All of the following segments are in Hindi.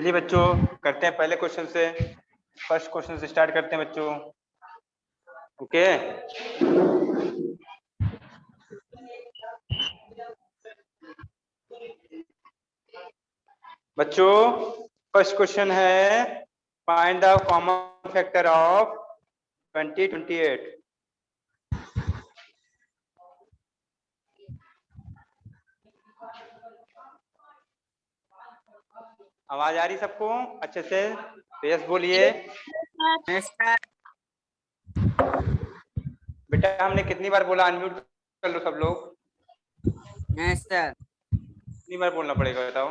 चलिए बच्चों करते हैं पहले क्वेश्चन से। फर्स्ट क्वेश्चन से स्टार्ट करते हैं बच्चों। ओके बच्चों, फर्स्ट क्वेश्चन है find the common factor of 2028। आवाज आ रही सबको अच्छे से? तो यस बोलिए। बेटा हमने कितनी बार बोला अनम्यूट कर लो सब लोग? सर कितनी बार बोलना पड़ेगा बताओ?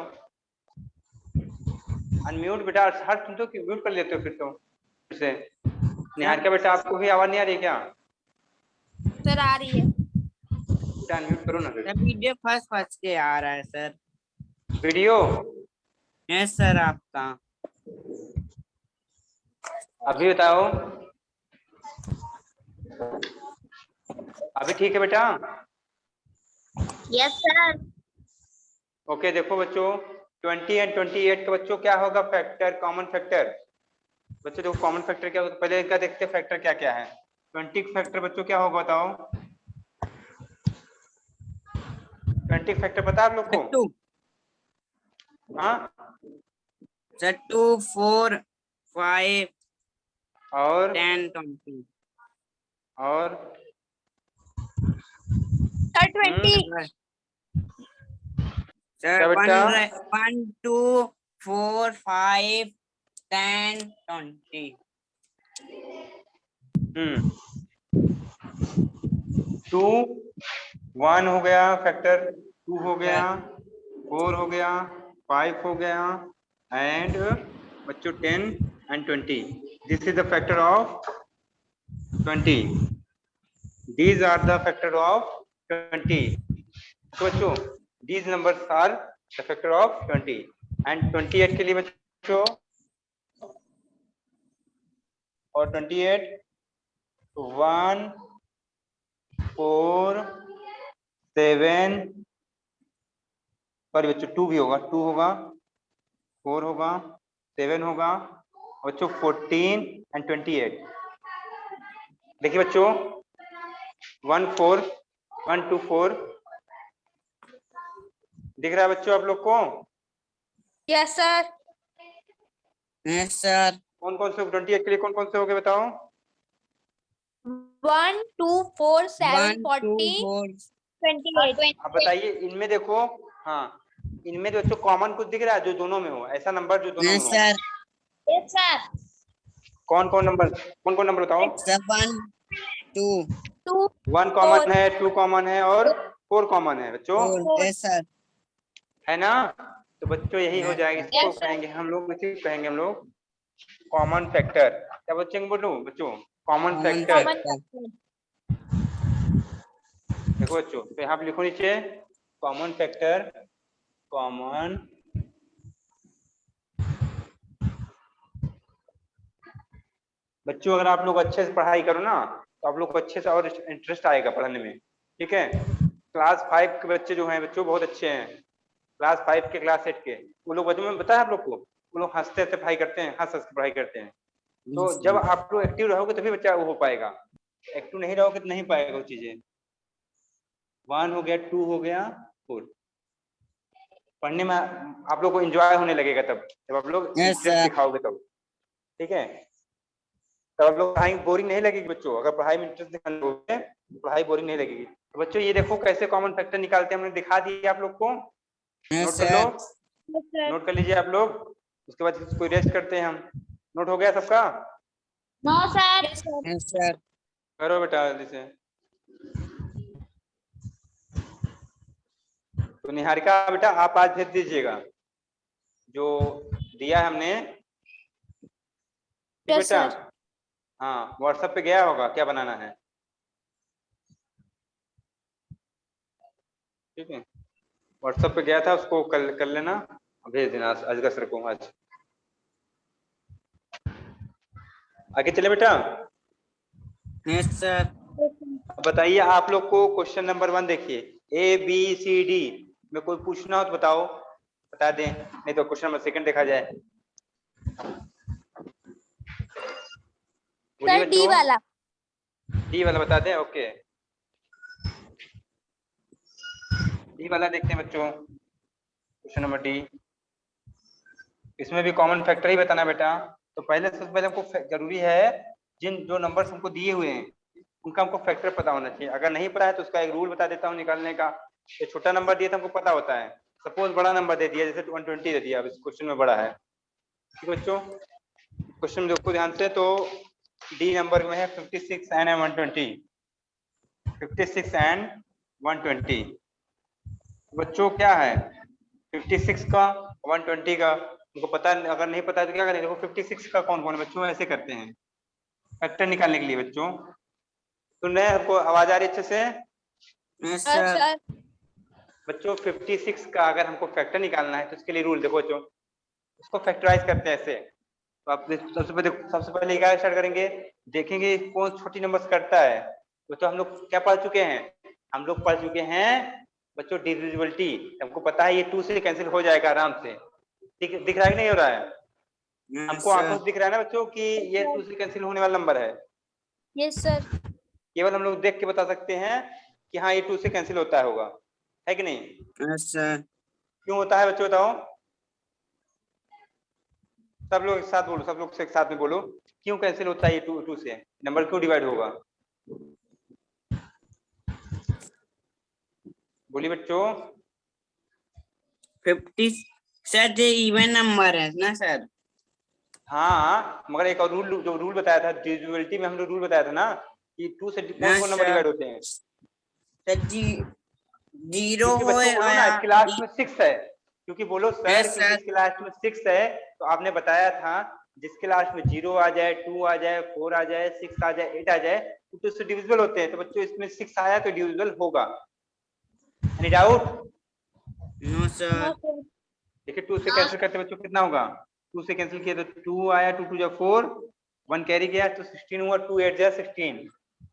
अनम्यूट बेटा हर तुम तो म्यूट कर लेते हो फिर तो फिर से। निहारिका बेटा आपको भी आवाज नहीं आ रही क्या? सर आ रही है। बेटा अनम्यूट करो ना फिर। वीडियो फर्स्ट फर्स्ट के आ रहा है सर। वीडियो यस सर आपका। अभी बताओ, अभी ठीक है बेटा? Yes sir. ओके देखो बच्चों 20 एंड 28 का बच्चों क्या होगा फैक्टर, कॉमन फैक्टर। बच्चों देखो कॉमन फैक्टर क्या होगा, पहले इनका देखते हैं फैक्टर क्या क्या है। 20 फैक्टर बच्चों क्या होगा बताओ? 20 फैक्टर पता है आप लोग को? हाँ सर 2 4 5 और 10 20 और सर 20। सर क्या बेटा? 1 2 4 5 10 20। 2 1 हो गया फैक्टर, 2 हो गया, 4 हो गया, 5 हो गया एंड बच्चों 10 and 20। This is the factor of 20। These are the factor of 20. तो बच्चों these numbers are the factor of 20 and 28 के लिए बच्चों और 28 1 4 7 पर बच्चों 2 भी होगा, 2 होगा, 4 होगा, 7 होगा बच्चों 14 एंड 28। देखिए बच्चों 1 4 1 2 4 दिख रहा है बच्चों आप लोग को? Yes sir. Yes sir. कौन कौन से 28 के लिए कौन कौन से हो गए बताओ? 1 2 4 7 1 2 40 4 28। अब बताइए इनमें देखो, हाँ इनमें जो बच्चों कॉमन कुछ दिख रहा है जो दोनों में हो, ऐसा नंबर जो दोनों में यस हो? सर। Yes sir. कौन कौन नंबर बताओ? 7 2 2 1 कॉमन है, 2 कॉमन है और 4 कॉमन है बच्चों, 4। Yes sir. है ना? तो बच्चों यही हो जाएगा, इसको Yes, sir. कहेंगे हम लोग, इसी को कहेंगे हम लोग कॉमन फैक्टर। क्या बच्चों बोलूं बच्चों? Common factor. कॉमन। देखो बच्चों तो यहाँ पे लिखो नीचे कॉमन फैक्टर, कॉमन बच्चों अगर आप लोग अच्छे से पढ़ाई करो ना तो आप लोग को अच्छे से और इंटरेस्ट आएगा पढ़ने में, ठीक है? क्लास 5 के बच्चे जो हैं बच्चों बहुत अच्छे हैं, क्लास 5 के क्लास 8 के, वो लोग बच्चों में बताया आप लोग को, वो लोग हंसते हंसते पढ़ाई करते हैं, हंस हंस के पढ़ाई करते हैं। तो जब आप लोग एक्टिव रहोगे तभी बच्चा वो हो पाएगा, एक्टिव नहीं रहोगे तो नहीं पाएगा वो चीजें। 1 हो गया, 2 हो गया, 4। पढ़ने में आप लोग को एंजॉय होने लगेगा तब जब आप लोग Yes, इंटरेस्ट sir. दिखाओगे तब, ठीक है? तब आप लोग पढ़ाई बोरिंग नहीं लगेगी बच्चों, अगर पढ़ाई में इंटरेस्ट दिखाओगे तो पढ़ाई बोरिंग नहीं लगेगी। तो बच्चों ये देखो कैसे कॉमन फैक्टर निकालते हैं, हमने दिखा दिया आप लोग को, Yes, नोट कर लो, sir. नोट कर लीजिए आप लोग। उसके बाद इसको रेस्ट करते हैं हम। नोट हो गया सबका? No sir. Yes, sir. करो बेटा जल्दी से। तो निहारिका बेटा आप आज भेज दीजिएगा जो दिया है हमने, ठीक Yes, बेटा? sir. हाँ व्हाट्सएप पे गया होगा क्या बनाना है, ठीक है? व्हाट्सएप पे गया था, उसको कल कर लेना, भेज देना अजगर सर को आज। आगे चले बेटा। Yes, sir. अब बताइए आप लोग को क्वेश्चन नंबर 1 देखिए, ABCD में कोई पूछना हो तो बताओ, बता दें, नहीं तो क्वेश्चन नंबर 2 देखा जाए। बोलिए सर डी बच्चों। वाला। डी वाला बता दें, ओके। डी वाला देखते हैं बच्चों, क्वेश्चन नंबर डी। इसमें भी कॉमन फैक्टर ही बताना बेटा। तो पहले सबसे पहले हमको जरूरी है जिन जो नंबर्स हमको दिए हुए हैं उनका हमको फैक्टर पता होना चाहिए। अगर नहीं पता है तो उसका एक रूल बता देता हूँ निकालने का। ये छोटा नंबर दिया तो हमको पता होता है। सपोज बड़ा नंबर दे दिया, जैसे 120 दे दिया, अब इस क्वेश्चन में बड़ा है। ठीक है बच्चों, क्वेश्चन देखो ध्यान से। तो डी नंबर में है 56 एंड 120। 56 एंड 120 बच्चों क्या है? 56 का 120 का उनको पता, अगर नहीं पता है तो क्या करें? देखो 56 का कौन कौन है बच्चों, ऐसे करते हैं फैक्टर निकालने के लिए। बच्चों सुन रहे हैं? आपको आवाज आ रही है अच्छे से? Yes sir sir. सर बच्चों 56 का अगर हमको फैक्टर निकालना है तो इसके लिए रूल देखो बच्चों, उसको फैक्टराइज करते हैं ऐसे। तो आप सबसे पहले क्या स्टार्ट करेंगे, देखेंगे कौन छोटी नंबर्स करता है। तो हम लोग क्या पढ़ चुके हैं? हम लोग पढ़ चुके हैं बच्चों डिविजिबिलिटी। हमको पता है ये 2 से कैंसिल हो जाएगा आराम से। दिख रहा है कि नहीं हो रहा है? यस हमको आंखों सर। से दिख रहा है ना बच्चों कि ये 2 से कैंसिल होने वाला नंबर है। Yes sir. केवल हम लोग देख के बता सकते हैं कि हाँ ये 2 से कैंसिल होता होगा, है कि नहीं? Yes sir. क्यों होता है बच्चों बताओ? सब लोग एक साथ बोलो, सब लोग एक साथ में बोलो, क्यों कैंसिल होता है ये 2 से? नंबर क्यों डिवाइड होगा? बोलिए बच्चों। 50 सर ये इवन नंबर है ना सर? हाँ मगर एक और रूल, जो रूल बताया था डिविजिबिलिटी में, हम लोग रूल बताया था ना कि 2 से कौन कौन यस नंबर सर। डिवाइड होते हैं। सर जी जीरो क्योंकि हो बच्चों बोलो ना इसके लास्ट में 6 है, क्योंकि बोलो सर यस क्योंकि सर। इसके लास्ट में 6 है। तो आपने बताया था जिसके लास्ट में 0 आ जाए, 2 आ जाए, 4 आ जाए, 6 आ जाए, 8 आ जाए तो इससे डिविजिबल होते हैं। तो बच्चों इसमें 6 आया तो डिविजिबल होगा। Any doubt? No sir. देखिए 2 से कैंसिल करते बच्चों कितना होगा? 2 से कैंसिल किया तो 2 आया, 2 2 जा 4, 1 कैरी गया तो 16 हुआ, 2 8 जा 16,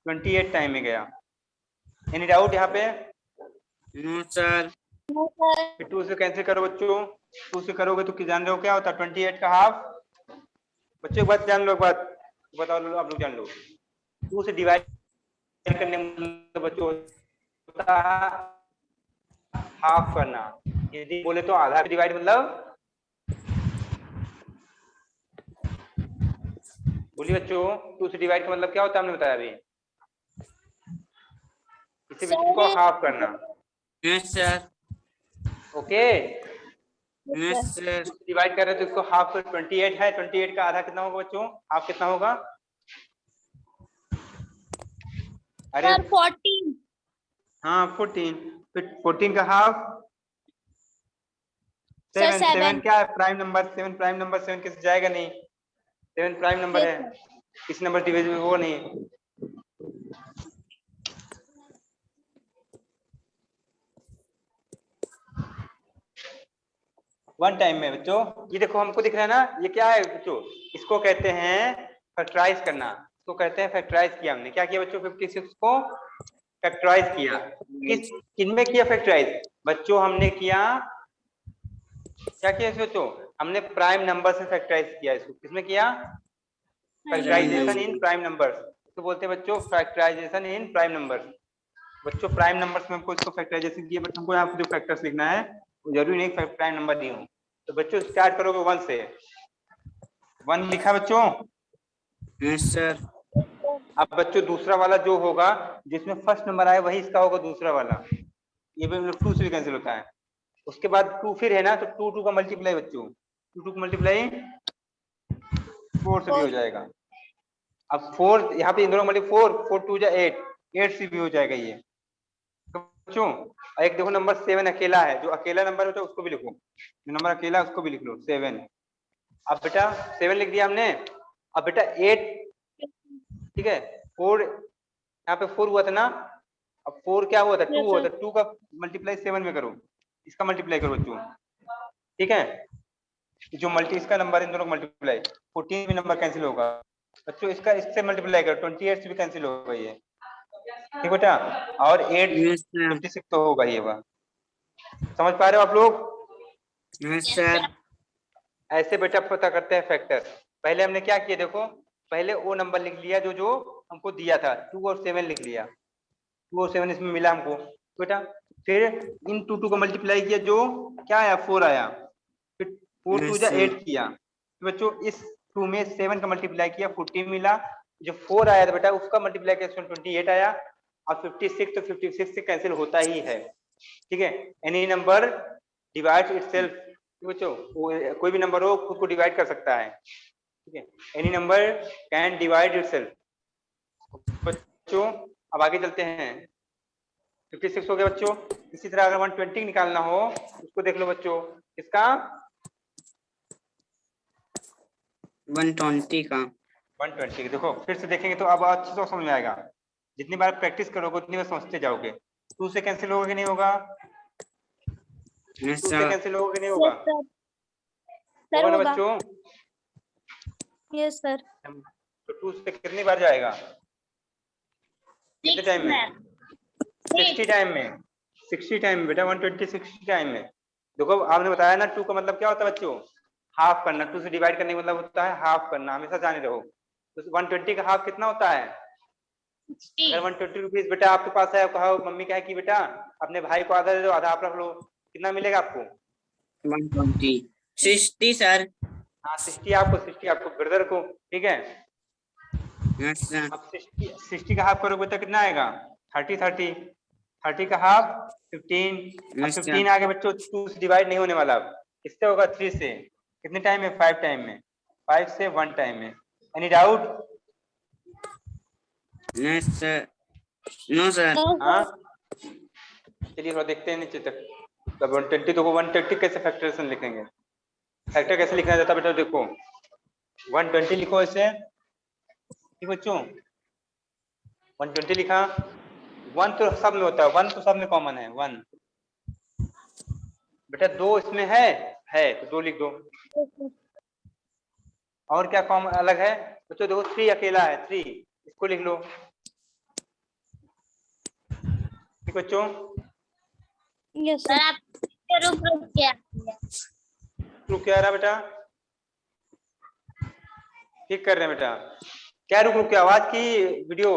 28 टाइम में गया। एनी डाउट यहाँ पे? No sir. फिर 2 से कैंसिल करो बच्चों। 2 से करोगे तो जान रहे हो क्या होता है? 28 का हाफ। बच्चों एक बात जान लो, एक बात बताओ लो, आप लोग जान लो। 2 से डिवाइड करने मतलब बच्चों होता है हाफ करना। यदि बोले तो आधा डिवाइड मतलब, बोलिए बच्चों 2 से डिवाइड का मतलब क्या होता है हमने बताया अभी? इसे बिल्कुल को हाफ करना। Yes sir. Okay, yes sir. Divide कर रहे हो तो इसको हाफ कर। 28 है, 28 का आधा कितना होगा बच्चों? हाफ कितना होगा? अरे सर 14। हाँ 14। फिर 14 का हाफ सर 7। 7 7। क्या है? Prime number. 7 प्राइम नंबर, 7 किसी जाएगा नहीं। 7 प्राइम नंबर है, किसी नंबर डिविजिबल वो नहीं। वन टाइम में बच्चों ये देखो हमको दिख रहा है ना, ये क्या है बच्चों? इसको कहते हैं फैक्टराइज करना। इसको कहते हैं फैक्टराइज किया। हमने क्या किया बच्चों? 56 को फैक्टराइज किया। किनमें किया फैक्टराइज बच्चों? हमने किया, क्या किया इसको बच्चों? हमने प्राइम नंबर से फैक्टराइज किया। इसको किसमें किया? Factorization in prime numbers. तो बोलते हैं बच्चों फैक्टराइजेशन इन प्राइम नंबर्स। बच्चों प्राइम नंबर्स में हमको इसको फैक्टराइजेशन किया, बट हमको यहाँ पे जो फैक्टर्स लिखना है वो जरूरी नहीं प्राइम नंबर दी हूँ। तो बच्चों स्टार्ट करोगे 1 से। 1 लिखा बच्चों। Yes sir. अब बच्चों दूसरा वाला जो होगा, जिसमें फर्स्ट नंबर आए वही इसका होगा दूसरा वाला। ये भी मतलब 2 से भी कैंसिल होता है। उसके बाद 2 फिर है ना, तो 2 2 का मल्टीप्लाई बच्चों, 2 2 का मल्टीप्लाई 4 से भी हो जाएगा। अब 4 यहाँ पे इन दोनों मल्टीप्लाई 4 4 2 जा 8, 8 से भी हो जाएगा ये। तो बच्चों एक देखो नंबर 7 अकेला है, जो अकेला नंबर होता है उसको भी लिखो, जो नंबर अकेला है उसको भी लिख लो 7। अब बेटा 7 लिख दिया हमने। अब बेटा 8, ठीक है 4, यहाँ पे 4 हुआ था ना। अब 4 क्या हुआ था? 2 हुआ था। 2 का मल्टीप्लाई 7 में करो, इसका मल्टीप्लाई करो बच्चों, ठीक है। जो मल्टी इसका नंबर इन दोनों का मल्टीप्लाई, 14 भी नंबर कैंसिल होगा बच्चों। इसका इससे मल्टीप्लाई करो, 28 से भी कैंसिल होगा ये, ठीक बेटा। और 8 यस सर। 56 तो होगा ये वह। समझ पा रहे हो आप लोग? Yes sir. ऐसे बेटा पता करते हैं फैक्टर। पहले हमने क्या किया देखो, पहले वो नंबर लिख लिया जो जो हमको दिया था, 2 और 7 लिख लिया, 2 और 7 इसमें मिला हमको बेटा। फिर इन 2 को मल्टीप्लाई किया, जो क्या आया 4 आया, फिर 4 2 यस जा सर 8 किया, तो बच्चों इस 2 में 7 का मल्टीप्लाई किया 14 मिला, जो 4 आया था बेटा उसका मल्टीप्लाई किया 28 आया, और 56 तो 56 से कैंसिल होता ही है, ठीक है। एनी नंबर डिवाइड इटसेल्फ, बच्चों कोई भी नंबर हो खुद को डिवाइड कर सकता है, ठीक है। Any number can divide itself. बच्चों अब आगे चलते हैं, 56 हो गया बच्चों। इसी तरह अगर 120 निकालना हो उसको देख लो बच्चों, इसका 120 का 120 देखो फिर से देखेंगे तो अब अच्छे से समझ में आएगा, जितनी बार प्रैक्टिस करोगे उतनी बार समझते जाओगे। 2 से कैंसिल होगा कि नहीं होगा, यस 2 से सर कैंसिल होगा कि नहीं होगा, यस सर। सर होगा ना होगा। बच्चों। Yes sir. तो 2 से कितनी बार जाएगा, कितने टाइम में, 60 टाइम में, 60 टाइम में बेटा, 120 60 टाइम में। देखो आपने बताया ना 2 का मतलब क्या होता है बच्चों, हाफ करना। 2 से डिवाइड करने का मतलब होता है हाफ करना, हमेशा जाने रहो। तो 120 का हाफ कितना होता है, अगर 120 रुपीज बेटा आपके पास है, कहो मम्मी कहे कि बेटा अपने भाई को आधा दे दो, आधा आप रख लो, कितना मिलेगा आपको, 120 60 सर हाँ 60 आपको ब्रदर को, ठीक है। यस सर अब 60 का हाफ करोगे तो कितना आएगा, 30 का हाफ 15। अब यस सर 15 आगे बच्चों 2 से डिवाइड नहीं होने वाला, अब किससे होगा, 3 से, कितने टाइम में, 5 टाइम में, 5 से 1 टाइम में। Any doubt, yes sir no sir no हाँ सर। चलिए थोड़ा देखते हैं नीचे तक। तब 120 तो 130 कैसे फैक्टरेशन लिखेंगे, फैक्टर कैसे लिखना जाता है बेटा, देखो 120 लिखो ऐसे, ठीक बच्चों 120 लिखा, 1 तो सब में होता है, 1 तो सब में कॉमन है 1, बेटा 2 इसमें है तो 2 लिख दो, और क्या कॉमन अलग है बच्चों, देखो 3 अकेला है, 3 इसको लिख लो, ठीक बच्चों। Yes sir. आप रुक क्या रुक क्या आ रहा बेटा, ठीक कर रहे हैं बेटा, क्या रुक रुक के आवाज की, वीडियो,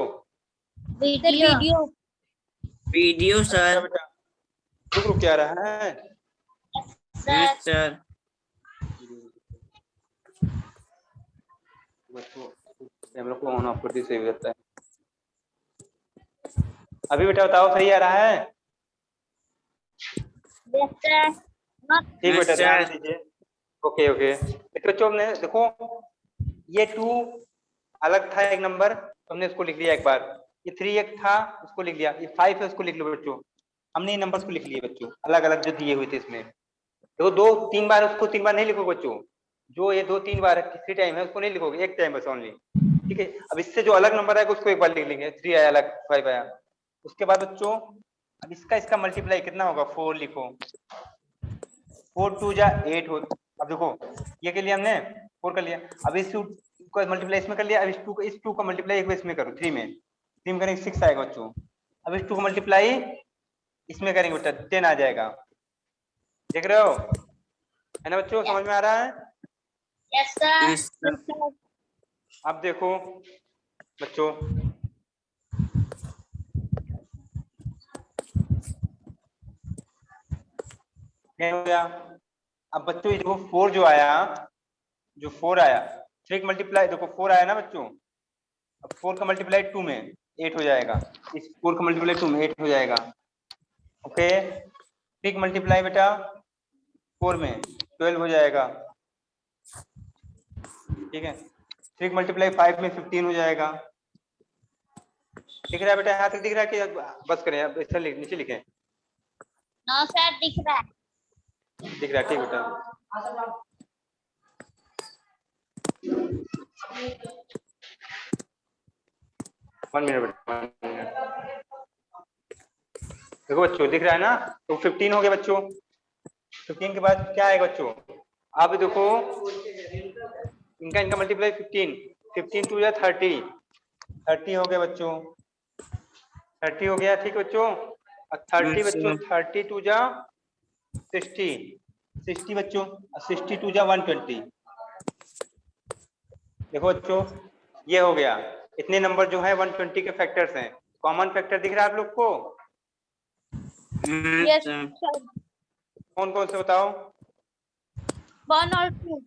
वीडियो वीडियो अच्छा सर बेटा रुक रुक के आ रहा है, यस सर हम लोग को ऑन ऑफ करती सही हो जाता है। अभी बेटा बताओ सही आ रहा है, ठीक बेटा यस ध्यान सर दीजिए, ओके ओके। देखो बच्चों हमने देखो ये 2 अलग था एक नंबर, तो हमने इसको लिख लिया एक बार, ये 3 एक था उसको लिख लिया, ये 5 है उसको लिख लो बच्चों, हमने ये नंबर्स को लिख लिए बच्चों अलग अलग जो दिए हुए थे इसमें। देखो 2 3 बार, उसको 3 बार नहीं लिखोगे बच्चों, जो ये 2 3 बार किसी टाइम है उसको नहीं लिखोगे, एक टाइम बस ओनली, ठीक है। अब इससे जो अलग नंबर आएगा उसको एक बार लिख लेंगे, 3 आया अलग, 5 आया, उसके बाद बच्चों अब इसका मल्टीप्लाई कितना होगा, 4 लिखो, 4 2 जा 8 हो, अब देखो ये के लिए हमने 4 कर लिया, अब इस 2 को मल्टीप्लाई इसमें कर लिया, अब इस 2 का मल्टीप्लाई एक बार इसमें करो, 3 में, 3 में करेंगे 6 आएगा बच्चों, अब इस 2 का मल्टीप्लाई इसमें करेंगे बेटा 10 आ जाएगा, देख रहे हो, है ना बच्चों, समझ में आ रहा है। Yes yes sir sir. अब देखो बच्चों क्या हो गया, अब बच्चों ये देखो 4 जो आया, जो 4 आया, 3 का मल्टीप्लाई देखो 4 आया ना बच्चों, अब 4 का मल्टीप्लाई 2 में 8 हो जाएगा, इस 4 का मल्टीप्लाई 2 में 8 हो जाएगा, ओके। 3 का मल्टीप्लाई बेटा 4 में 12 हो जाएगा, ठीक है। 3 का मल्टीप्लाई 5 में 15 हो जाएगा, दिख रहा है बेटा, यहाँ तक दिख रहा है कि बस करें, अब इधर नीचे लिखें, नो सर दिख रहा है। दिख रहा है, ठीक बेटा। वन मिनट बेटा, 1 मिनट, देखो बच्चों दिख रहा है ना, तो 15 हो गया बच्चों, 15 के बाद क्या आएगा बच्चों, आप देखो इनका मल्टीप्लाई 15, 15 2 या 30, 30 हो गया बच्चों, 30 हो गया, ठीक बच्चों। और 30 यस बच्चों, सर 32 जा 60, 60 बच्चों, 62 जा 120, देखो बच्चों ये हो गया। इतने नंबर जो है 120 के फैक्टर्स हैं। कॉमन फैक्टर दिख रहा है आप लोग को? हाँ यस सर। सर। कौन कौन से बताओ? 1 और 2।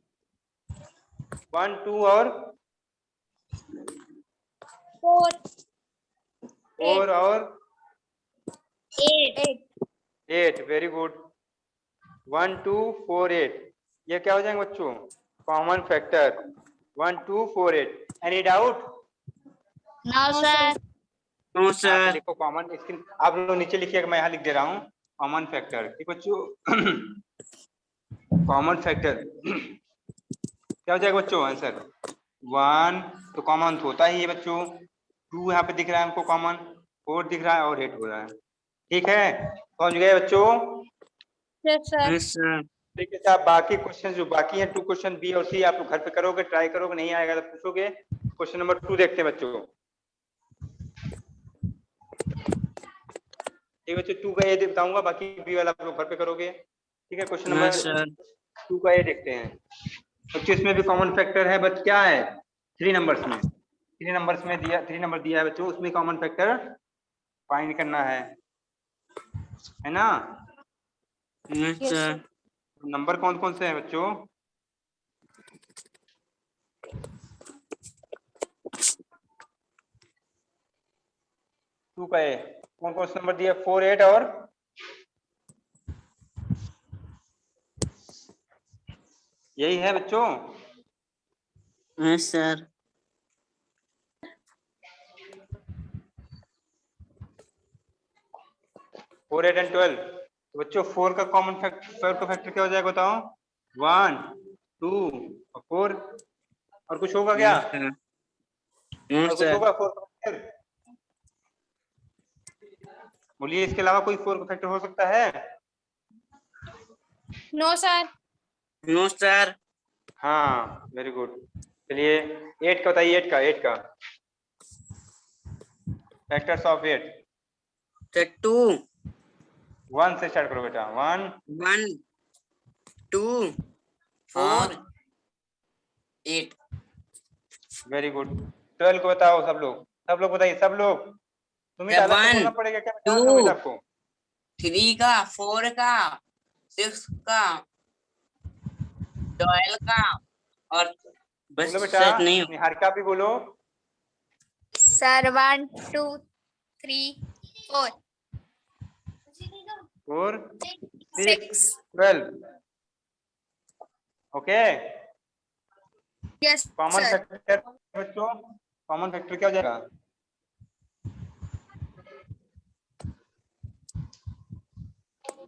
1 2 और 4 4 और 8 8। Very good. 1 2 4 8, ये क्या हो जाएंगे बच्चों? Common factor 1 2 4 8। Any doubt? No sir. No हाँ तो सर। लिखो कॉमन। स्क्रीन आप लोग नीचे लिखिएगा, मैं यहाँ लिख दे रहा हूँ कॉमन फैक्टर। ठीक बच्चों? कॉमन फैक्टर क्या हो जाएगा बच्चों आंसर? 1 तो कॉमन तो होता ही है बच्चों। 2 यहाँ पे दिख रहा है हमको कॉमन, 4 दिख रहा है और 8 हो रहा है। ठीक है, समझ गए बच्चों? Yes sir. Yes sir. ठीक है साहब, बाकी क्वेश्चन जो बाकी हैं 2 क्वेश्चन बी और सी आप लोग घर पे करोगे, ट्राई करोगे, नहीं आएगा तो पूछोगे। क्वेश्चन नंबर 2 देखते हैं बच्चों। ठीक है बच्चों, 2 का ए बताऊंगा, बाकी बी वाला आप लोग घर पे करोगे। ठीक है, क्वेश्चन हाँ नंबर सर। 2 का ए देखते हैं बच्चों। इसमें भी कॉमन फैक्टर है, बट क्या है? 3 नंबर्स में, 3 नंबर्स में दिया, 3 नंबर दिया है बच्चों, उसमें कॉमन फैक्टर फाइंड करना है ना? Yes yes sir. Sir. Number कौन कौन से हैं बच्चों? 2 का ए कौन कौन से नंबर दिया? 4 8 और यही है बच्चों। Yes sir. 4 8 एंड 12। तो बच्चों 4 का कॉमन फैक्टर, 4 का फैक्टर क्या हो जाएगा बताओ? 1 2 और 4। और कुछ होगा क्या? Yes sir. नो और कुछ सर। होगा 4 का फैक्टर? बोलिए, इसके अलावा कोई 4 का फैक्टर हो सकता है? No sir. No sir. हाँ वेरी गुड। चलिए 8 का बताइए, 8 का फैक्टर्स ऑफ 8। सर 2 1 से स्टार्ट करो बेटा। 1 1 2 4 हाँ 8। Very good. 12 को बताओ सब लोग, सब लोग बताइए, सब लोग। तुम्हें सर अलग से 1 बोलना पड़ेगा क्या बेटा, 2 सुमित आपको? 3 का 4 का 6 का 12 का और बस बोलो बेटा, सर नहीं। निहारिका भी बोलो। Sir 1 2 3 4 4 6 6 12। Okay. Yes common sir. Factor बच्चों, कॉमन फैक्टर क्या हो जाएगा?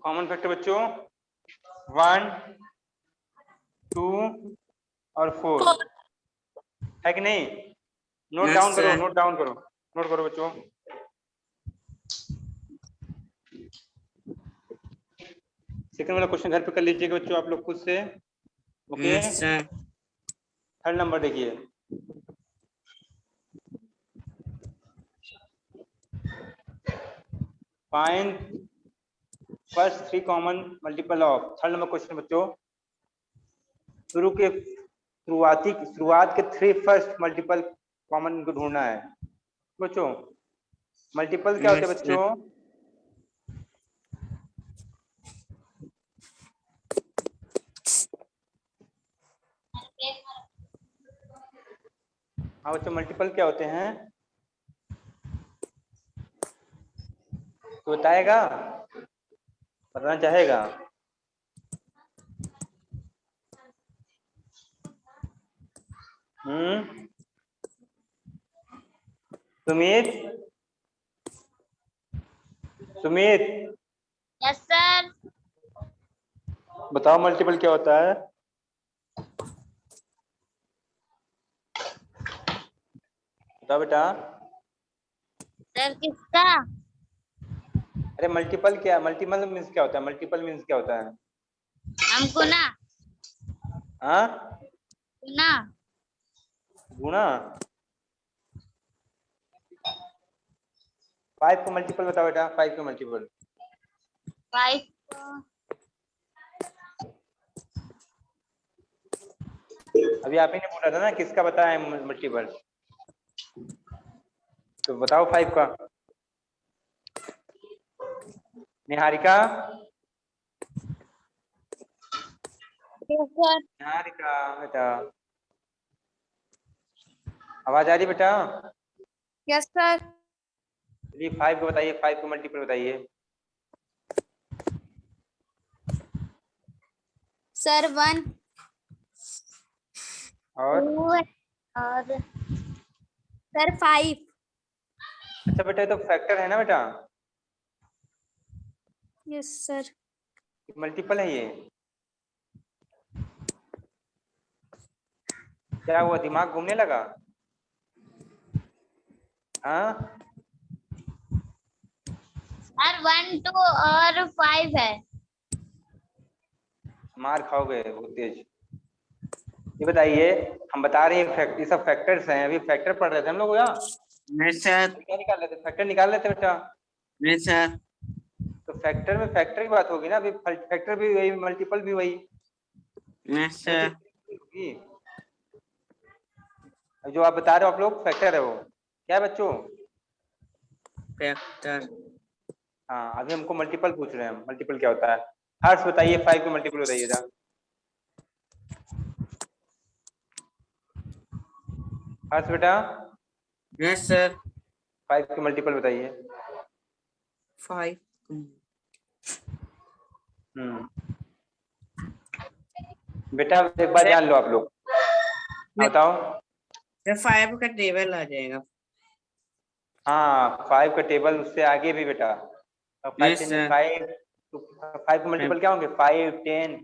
कॉमन फैक्टर बच्चों 1 2 और 4 है कि नहीं? नोट यस डाउन करो, सर। नोट डाउन करो, नोट करो बच्चों। सेकंड वाला क्वेश्चन घर पे कर लीजिएगा बच्चों आप लोग खुद से। Okay. Yes sir. Third number देखिए। Find first 3 common multiple of. Third number question बच्चों, शुरुआत के 3 फर्स्ट मल्टीपल कॉमन को ढूंढना है बच्चों। मल्टीपल क्या होते हैं यस सर। बच्चों? हाँ बच्चों, मल्टीपल क्या होते हैं तो बताएगा, बताना चाहेगा? Sumit, Sumit yes sir. बताओ मल्टीपल क्या होता है? बताओ बेटा। सर किसका? अरे मल्टीपल क्या, मल्टीपल मीन्स क्या होता है? मल्टीपल मीन्स क्या होता है? हमको ना हाँ ना गुणा। 5 को मल्टीपल बताओ बेटा, 5 को मल्टीपल। 5 अभी आप ही ने बोला था ना किसका बताया मल्टीपल। तो बताओ 5 का। Niharika, Yes, sir. निहारिका बेटा, आवाज आ रही बेटा? Yes, sir. चलिए 5 को बताइए, 5 को मल्टीपल बताइए। Sir, 1, और 2 और sir 5. अच्छा बेटा, ये तो फैक्टर है ना बेटा, Yes, sir. मल्टीपल है ये। क्या हुआ, दिमाग घूमने लगा? हाँ, Sir 1, 2 और 5 है। मार खाओगे बहुत तेज। ये बताइए, हम बता रहे हैं ये सब फैक्टर्स हैं, अभी फैक्टर पढ़ रहे थे हम लोग यहाँ। नहीं सर। क्या निकाल रहे थे? फैक्टर निकाल रहे थे बेटा। नहीं सर। तो फैक्टर में फैक्टर की बात होगी ना, अभी फैक्टर भी वही, मल्टीपल भी वही। नहीं सर। होगी। जो आप बता रहे हो आप लोग फैक्टर है वो, क्या है बच्चों? फैक्टर। हाँ, अभी हमको मल्टीपल पूछ रहे हैं, मल्टीपल क्या होता है? हर्ष बताइए, 5 को मल्टीपल बताइएगा। हर्ष बेटा, यस सर। 5 को मल्टीपल बताइए। 5। बेटा एक बार जान लो आप लोग। बताओ। सर 5 का टेबल आ जाएगा। हाँ, 5 का टेबल, उससे आगे भी बेटा। Yes sir. 5 को मल्टीपल क्या होंगे? 5, 10,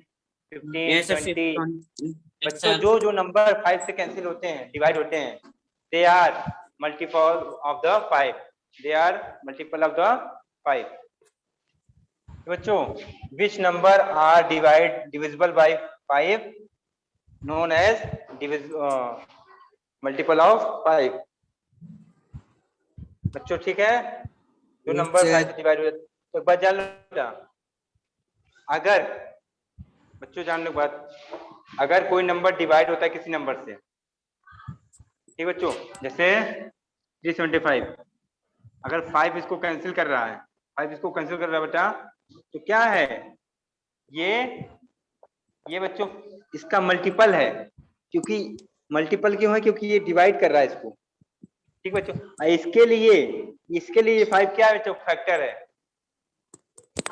15, यस सर 20। 15। बच्चों जो जो नंबर 5 से कैंसिल होते हैं, डिवाइड होते हैं, they are multiple of the 5। They are multiple of the 5। बच्चों, which number are divisible by 5 known as multiple of 5। बच्चों ठीक है, जो यस नंबर 5 सर। से डिवाइड हो जाए, तो एक बात जान लो बेटा, अगर बच्चों जान लो बात, अगर कोई नंबर डिवाइड होता है किसी नंबर से, ठीक बच्चों, जैसे 375, अगर 5 इसको कैंसिल कर रहा है, 5 इसको कैंसिल कर रहा है बेटा, तो क्या है ये बच्चों इसका मल्टीपल है। क्योंकि मल्टीपल क्यों है? क्योंकि ये डिवाइड कर रहा है इसको। ठीक बच्चों, इसके लिए 5 क्या है बच्चों? फैक्टर है।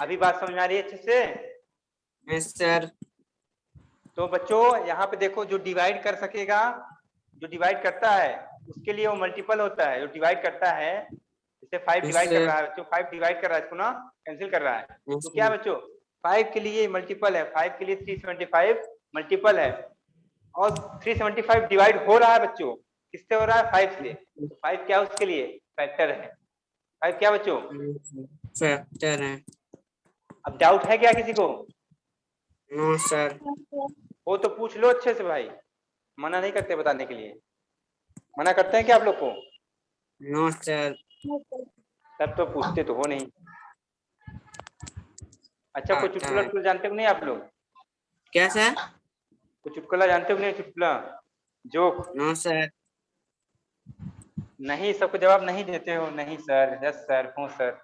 अभी बात समझ में आ रही है अच्छे से? Yes sir. तो बच्चों यहाँ पे देखो, जो डिवाइड कर सकेगा, जो डिवाइड करता है उसके लिए वो मल्टीपल होता है। जो डिवाइड करता है, जैसे 5 यस डिवाइड कर सर। रहा है बच्चों, 5 डिवाइड कर रहा है, इसको ना कैंसिल कर रहा है, यस तो क्या है बच्चों? 5 के लिए मल्टीपल है, 5 के लिए 375 मल्टीपल है। और 375 डिवाइड हो रहा है बच्चों, किससे हो रहा है? 5 से। तो 5 क्या है उसके लिए? फैक्टर है। 5 क्या बच्चों? फैक्टर है। अब डाउट है क्या किसी को? No sir. वो तो पूछ लो अच्छे से भाई, मना नहीं करते बताने के लिए। मना करते हैं क्या आप लोग को? No sir. तब तो पूछते तो हो नहीं। अच्छा, कोई आता चुटकुला है। चुटकुला जानते हो नहीं आप लोग? क्या सर? कोई चुटकुला जानते हो नहीं? चुटकुला, जोक? No sir. नहीं, सबको जवाब नहीं देते हो? नहीं सर, यस सर, हूँ सर।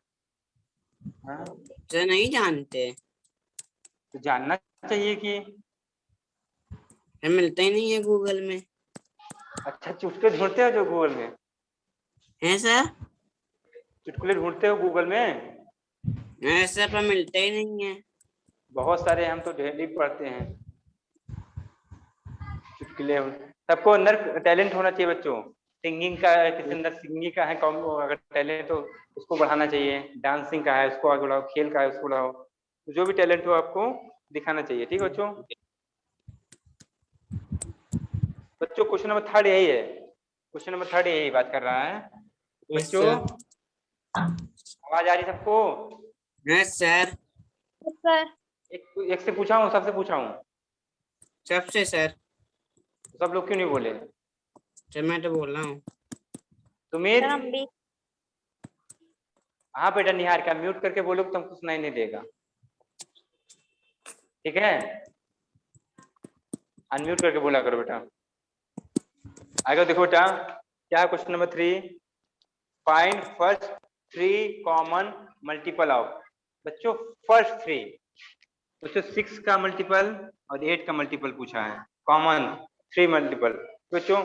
हाँ, सर नहीं जानते। तो जानना चाहिए कि। सर मिलता ही नहीं है गूगल में। अच्छा, चुटकुले ढूंढते हो जो गूगल में? है सर? चुटकुले ढूंढते हो गूगल में? नहीं सर, पर मिलता ही नहीं है। बहुत सारे, हम तो डेली पढ़ते हैं चुटकुले। सबको अंदर टैलेंट होना चाहिए बच्चों। सिंगिंग का है, किसी अंदर सिंगिंग का है, अगर टैलेंट तो उसको बढ़ाना चाहिए। डांसिंग का है, उसको आगे बढ़ाओ। खेल का है, उसको बढ़ाओ। तो जो भी टैलेंट हो आपको दिखाना चाहिए। ठीक है बच्चों? बच्चों क्वेश्चन नंबर 3 यही है, क्वेश्चन नंबर 3 यही बात कर रहा है यस बच्चों। सर। आवाज आ रही सबको? Yes sir. सर एक से पूछा हूँ, सबसे पूछा हूँ, सबसे सर। तो सब लोग क्यों नहीं बोले? सर मैं तो बोल रहा हूँ। सुमित, हम भी हाँ बेटा, निहार का म्यूट करके बोलो, तुमको सुनाई नहीं देगा। ठीक है, अनम्यूट करके बोला करो बेटा। आगे देखो बेटा, क्या है question number 3? Find first 3 common multiple of. बच्चों फर्स्ट 3, बच्चों 6 का मल्टीपल और 8 का मल्टीपल पूछा है, कॉमन 3 मल्टीपल। बच्चों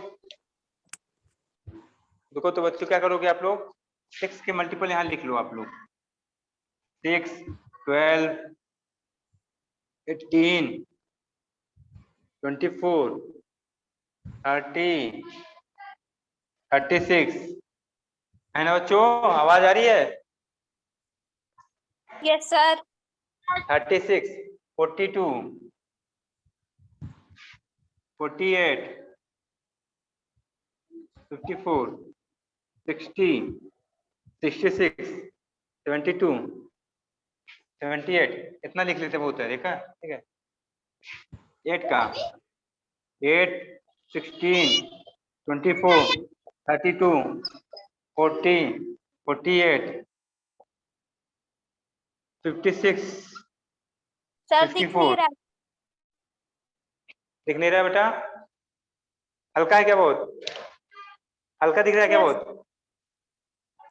देखो, तो बच्चों क्या करोगे आप लोग, 6 के मल्टीपल यहाँ लिख लो आप लोग, 6, 12, 18, 24, 30, 36 है ना बच्चों, आवाज आ रही है? Yes sir. 36, 42, 48, 54, 60, 66, 72, 78, इतना लिख लेते बहुत है, देखा? ठीक है, 8 का 8, 16, 24, 32, 40, 48, 56, सर दिख 64। नहीं रहा। दिख नहीं रहा बेटा? हल्का है क्या बहुत? हल्का दिख रहा है क्या Yes. बहुत?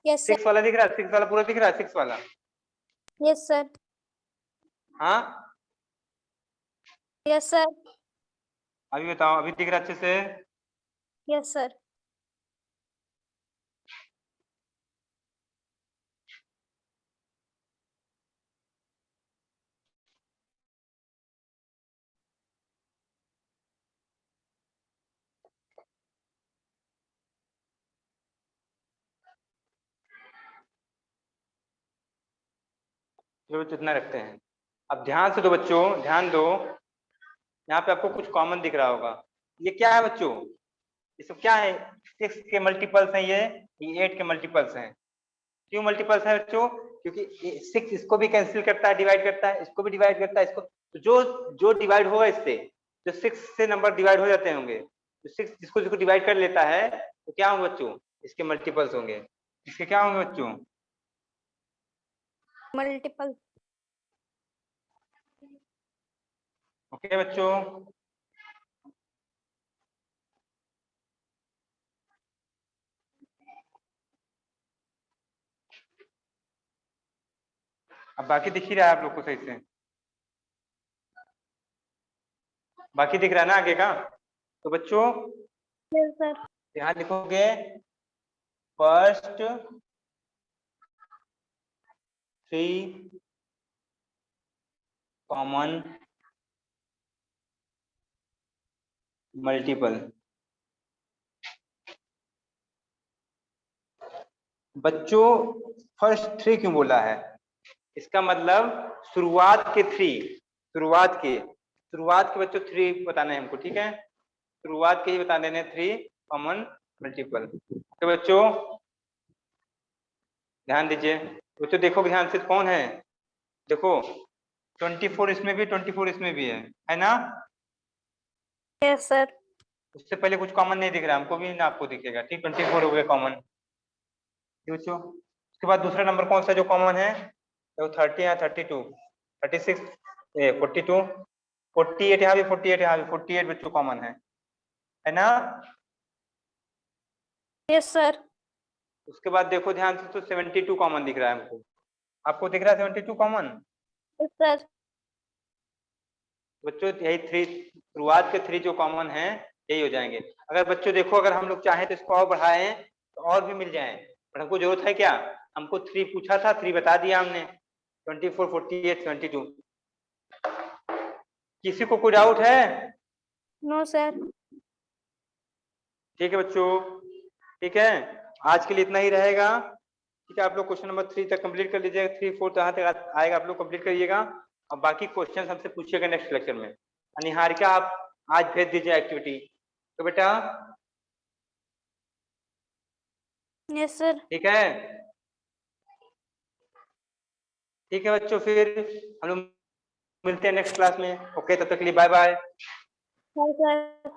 Yes sir. 6 वाला दिख रहा है? 6 वाला पूरा दिख रहा है? 6 वाला? Yes sir. हाँ यस सर। अभी बताओ, अभी दिख रहा है अच्छे से? Yes sir. जो इतना रखते हैं। अब ध्यान से दो बच्चों, ध्यान दो, यहाँ पे आपको कुछ कॉमन दिख रहा होगा। ये क्या है बच्चों? ये सब क्या है? 6 के मल्टीपल्स हैं ये 8 के मल्टीपल्स हैं। क्यों मल्टीपल्स है बच्चों? क्योंकि 6 इसको भी कैंसिल करता है, डिवाइड करता है, इसको भी डिवाइड करता है, इसको, तो जो डिवाइड होगा इससे, जो 6 से नंबर डिवाइड हो जाते होंगे, तो 6 जिसको डिवाइड कर लेता है, तो क्या होंगे बच्चों? इसके मल्टीपल्स होंगे। इसके क्या होंगे बच्चों? मल्टीपल। ओके बच्चों, अब बाकी दिख ही रहा है आप लोग को सही से? बाकी दिख रहा है ना आगे का? तो बच्चों यस सर। यहाँ लिखोगे फर्स्ट 3 कॉमन मल्टीपल। बच्चों फर्स्ट 3 क्यों बोला है? इसका मतलब शुरुआत के 3, शुरुआत के बच्चों 3 बताने हैं हमको, ठीक है? शुरुआत के ही बता देने 3 कॉमन मल्टीपल। तो बच्चों ध्यान दीजिए, बच्चों देखो ध्यान से, कौन है? देखो 24 इसमें भी, 24 इसमें भी है ना? Yes sir. उससे पहले कुछ कॉमन नहीं दिख रहा हमको भी ना, आपको दिखेगा, ठीक? 24 हो गया कॉमन बच्चों। उसके बाद दूसरा नंबर कौन सा जो कॉमन है? तो 30 या 32, 36, 42, 48, यहाँ भी 48, यहाँ भी 48 बच्चों कॉमन है ना? Yes sir. उसके बाद देखो ध्यान से, तो 72 कॉमन दिख रहा है हमको। आपको दिख रहा है 72 कॉमन? Yes sir. बच्चों यही 3, शुरुआत के 3 जो कॉमन है यही हो जाएंगे। अगर बच्चों देखो, अगर हम लोग चाहें तो इसको और बढ़ाएं तो और भी मिल जाए, पर हमको जरूरत है क्या? हमको 3 पूछा था, 3 बता दिया हमने, 24, 48, 72। किसी को कोई डाउट है? No sir. ठीक है बच्चों, ठीक है, आज के लिए इतना ही रहेगा। ठीक है, आप लोग क्वेश्चन नंबर 3 तक कंप्लीट कर लीजिएगा, 3, 4 जहाँ तक आएगा आप लोग कंप्लीट करिएगा, और बाकी क्वेश्चन हमसे पूछिएगा नेक्स्ट लेक्चर में। निहारिका आप आज भेज दीजिए एक्टिविटी, तो बेटा यस सर। ठीक है? ठीक है बच्चों, फिर हम लोग मिलते हैं नेक्स्ट क्लास में। ओके, तब तक के लिए बाय बाय। Bye sir.